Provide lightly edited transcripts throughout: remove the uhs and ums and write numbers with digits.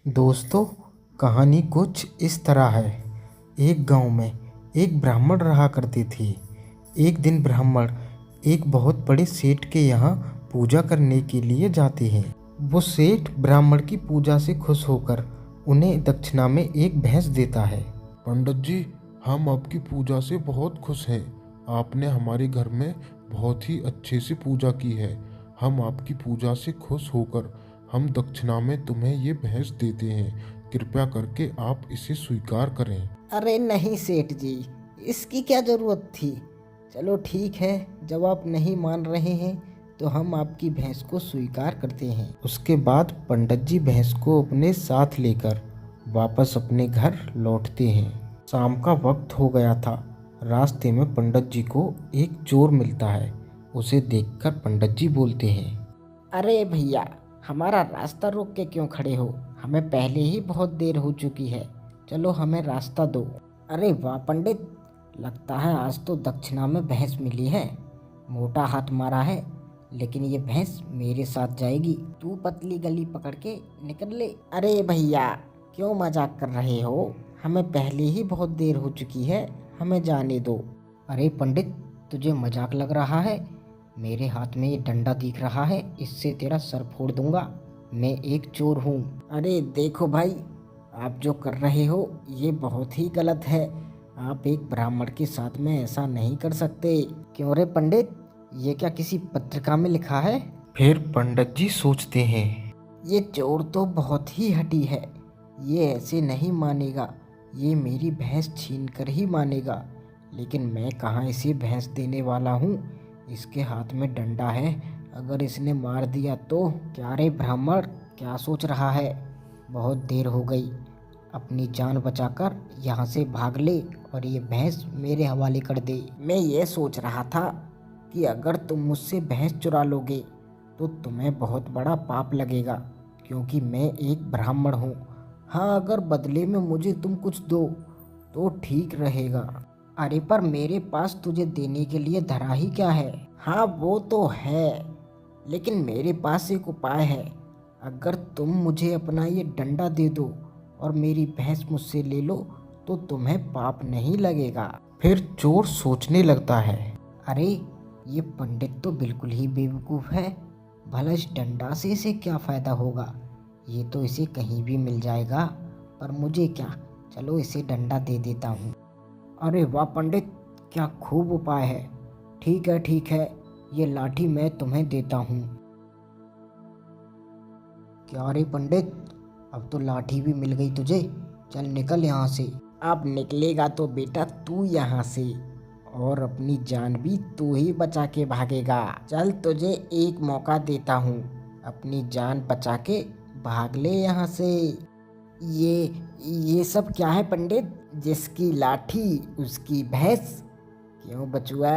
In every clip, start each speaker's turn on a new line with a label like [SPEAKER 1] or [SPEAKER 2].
[SPEAKER 1] दोस्तों, कहानी कुछ इस तरह है। एक गांव में एक ब्राह्मण रहा करते थे। एक दिन ब्राह्मण एक बहुत बड़े सेठ के यहाँ पूजा करने के लिए जाते हैं। वो सेठ ब्राह्मण की पूजा से खुश होकर उन्हें दक्षिणा में एक भैंस देता है।
[SPEAKER 2] पंडित जी, हम आपकी पूजा से बहुत खुश हैं। आपने हमारे घर में बहुत ही अच्छे से पूजा की है। हम आपकी पूजा से खुश होकर हम दक्षिणा में तुम्हें ये भैंस देते हैं। कृपया करके आप इसे स्वीकार करें।
[SPEAKER 3] अरे नहीं सेठ जी, इसकी क्या ज़रूरत थी। चलो ठीक है, जब आप नहीं मान रहे हैं तो हम आपकी भैंस को स्वीकार करते हैं।
[SPEAKER 1] उसके बाद पंडित जी भैंस को अपने साथ लेकर वापस अपने घर लौटते हैं। शाम का वक्त हो गया था। रास्ते में पंडित जी को एक चोर मिलता है। उसे देखकर पंडित जी बोलते हैं,
[SPEAKER 3] अरे भैया, हमारा रास्ता रोक के क्यों खड़े हो? हमें पहले ही बहुत देर हो चुकी है। चलो हमें रास्ता दो। अरे वाह पंडित, लगता है आज तो दक्षिणा में भैंस मिली है। मोटा हाथ मारा है, लेकिन ये भैंस मेरे साथ जाएगी। तू पतली गली पकड़ के निकल ले। अरे भैया, क्यों मजाक कर रहे हो? हमें पहले ही बहुत देर हो चुकी है, हमें जाने दो। अरे पंडित, तुझे मजाक लग रहा है? मेरे हाथ में ये डंडा दिख रहा है, इससे तेरा सर फोड़ दूंगा। मैं एक चोर हूँ। अरे देखो भाई, आप जो कर रहे हो ये बहुत ही गलत है। आप एक ब्राह्मण के साथ में ऐसा नहीं कर सकते। क्यों रे पंडित, ये क्या किसी पत्रिका में लिखा है?
[SPEAKER 1] फिर पंडित जी सोचते हैं,
[SPEAKER 3] ये चोर तो बहुत ही हठी है। ये ऐसे नहीं मानेगा। ये मेरी भैंस छीन कर ही मानेगा। लेकिन मैं कहाँ इसे भैंस देने वाला हूँ। इसके हाथ में डंडा है, अगर इसने मार दिया तो। क्या रे ब्राह्मण, क्या सोच रहा है? बहुत देर हो गई, अपनी जान बचाकर यहाँ से भाग ले और ये भैंस मेरे हवाले कर दे। मैं ये सोच रहा था कि अगर तुम मुझसे भैंस चुरा लोगे तो तुम्हें बहुत बड़ा पाप लगेगा, क्योंकि मैं एक ब्राह्मण हूँ। हाँ, अगर बदले में मुझे तुम कुछ दो तो ठीक रहेगा। अरे पर मेरे पास तुझे देने के लिए धरा ही क्या है? हाँ वो तो है, लेकिन मेरे पास एक उपाय है। अगर तुम मुझे अपना ये डंडा दे दो और मेरी भैंस मुझसे ले लो तो तुम्हें पाप नहीं लगेगा।
[SPEAKER 1] फिर चोर सोचने लगता है,
[SPEAKER 3] अरे ये पंडित तो बिल्कुल ही बेवकूफ़ है। भला इस डंडा से इसे क्या फ़ायदा होगा? ये तो इसे कहीं भी मिल जाएगा, पर मुझे क्या। चलो इसे डंडा दे देता हूँ। अरे वाह पंडित, क्या खूब उपाय है। ठीक है, ये लाठी मैं तुम्हें देता हूँ। क्या रे पंडित, अब तो लाठी भी मिल गई तुझे। चल निकल यहाँ से। अब निकलेगा तो बेटा तू यहाँ से, और अपनी जान भी तू ही बचा के भागेगा। चल तुझे एक मौका देता हूँ, अपनी जान बचा के भाग ले यहाँ से। ये सब क्या है पंडित? जिसकी लाठी उसकी भैंस। क्यों बचुआ,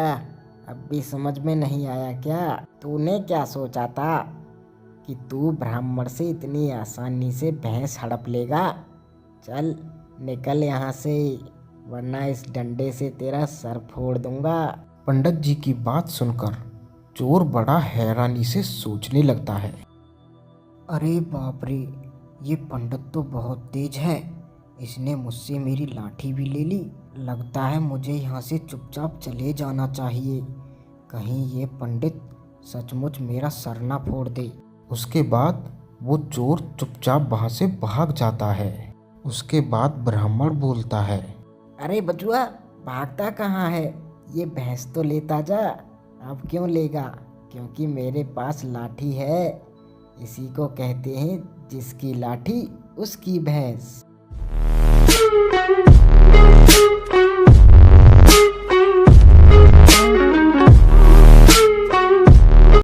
[SPEAKER 3] अब भी समझ में नहीं आया क्या? तूने क्या सोचा था कि तू ब्राह्मण से इतनी आसानी से भैंस हड़प लेगा? चल निकल यहाँ से, वरना इस डंडे से तेरा सर फोड़ दूंगा।
[SPEAKER 1] पंडित जी की बात सुनकर चोर बड़ा हैरानी से सोचने लगता है।
[SPEAKER 3] अरे बाप रे, ये पंडित तो बहुत तेज है। इसने मुझसे मेरी लाठी भी ले ली। लगता है मुझे यहाँ से चुपचाप चले जाना चाहिए, कहीं ये पंडित सचमुच मेरा सर ना फोड़ दे।
[SPEAKER 1] उसके बाद वो चोर चुपचाप वहां से भाग जाता है। उसके बाद ब्राह्मण बोलता है,
[SPEAKER 3] अरे बचुआ, भागता कहाँ है? ये भैंस तो लेता जा। अब क्यों लेगा? क्योंकि मेरे पास लाठी है। इसी को कहते हैं जिसकी लाठी उसकी भैंस।